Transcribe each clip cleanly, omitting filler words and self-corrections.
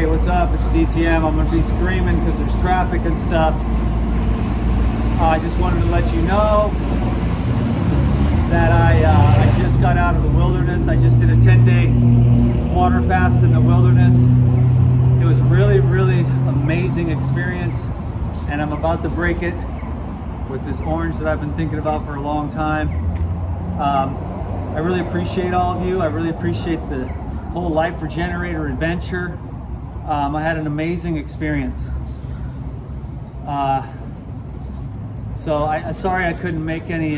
Hey, what's up? It's DTM. I'm going to be screaming because there's traffic and stuff. I just wanted to let you know that I just got out of the wilderness. I just did a 10-day water fast in the wilderness. It was a really, really amazing experience, and I'm about to break it with this orange that I've been thinking about for a long time. I really appreciate all of you. I really appreciate the whole Life Regenerator adventure. I had an amazing experience. Sorry I couldn't make any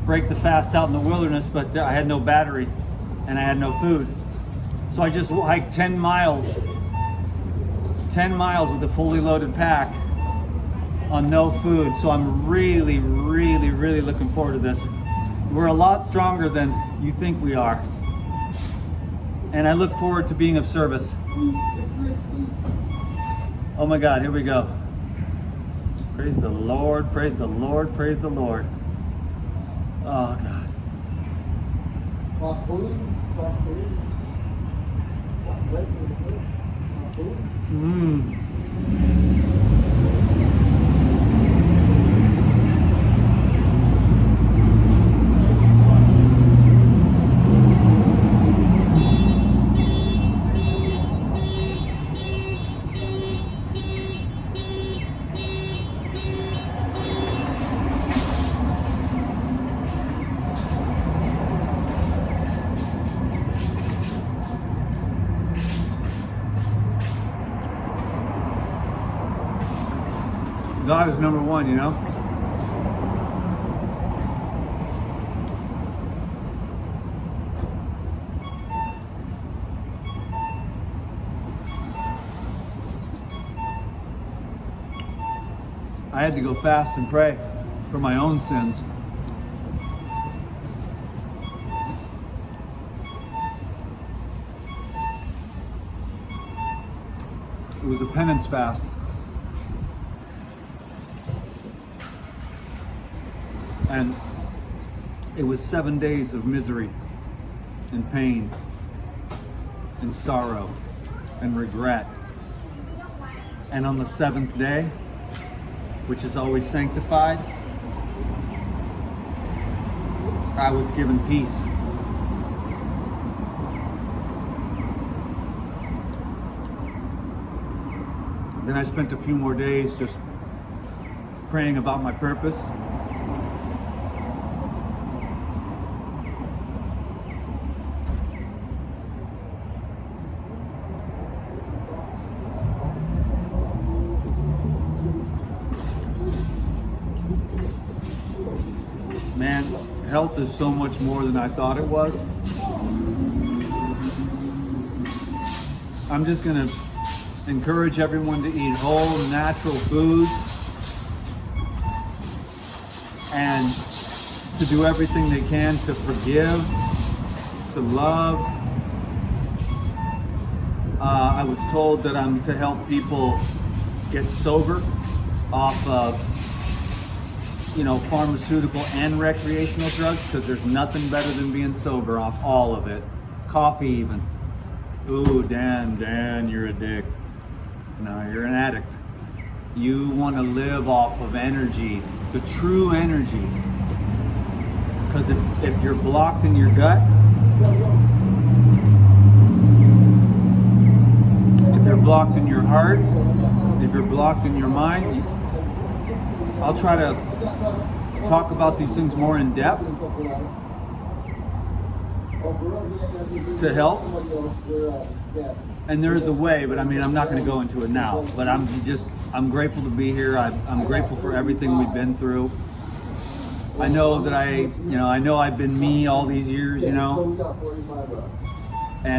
break the fast out in the wilderness, but I had no battery and I had no food. So I just hiked 10 miles with a fully loaded pack on no food. So I'm really, really, really looking forward to this. We're a lot stronger than you think we are. And I look forward to being of service. Oh my God, here we go. Praise the Lord, praise the Lord, praise the Lord. Oh God. God is number one, you know? I had to go fast and pray for my own sins. It was a penance fast. And it was 7 days of misery and pain and sorrow and regret. And on the 7th day, which is always sanctified, I was given peace. Then I spent a few more days just praying about my purpose. Man, health is so much more than I thought it was. I'm just gonna encourage everyone to eat whole, natural foods and to do everything they can to forgive, to love. I was told that I'm to help people get sober off of pharmaceutical and recreational drugs, because there's nothing better than being sober off all of it. Coffee even. Ooh, Dan, you're a dick. No, you're an addict. You want to live off of energy, the true energy. Because if you're blocked in your gut, if you're blocked in your heart, if you're blocked in your mind, I'll try to talk about these things more in depth to help. And there is a way, but I'm not going to go into it now. But I'm grateful to be here. I'm grateful for everything we've been through. I know that I know I've been me all these years, and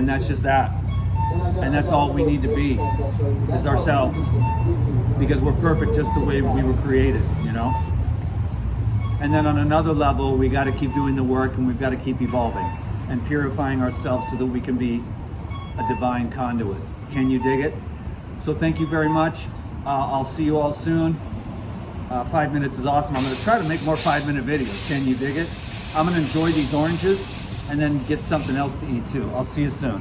that's just that. And that's all we need to be, is ourselves. Because we're perfect just the way we were created, And then on another level, we got to keep doing the work, and we've got to keep evolving and purifying ourselves so that we can be a divine conduit. Can you dig it? So thank you very much. I'll see you all soon. 5 minutes is awesome. I'm going to try to make more 5-minute videos. Can you dig it? I'm going to enjoy these oranges and then get something else to eat too. I'll see you soon.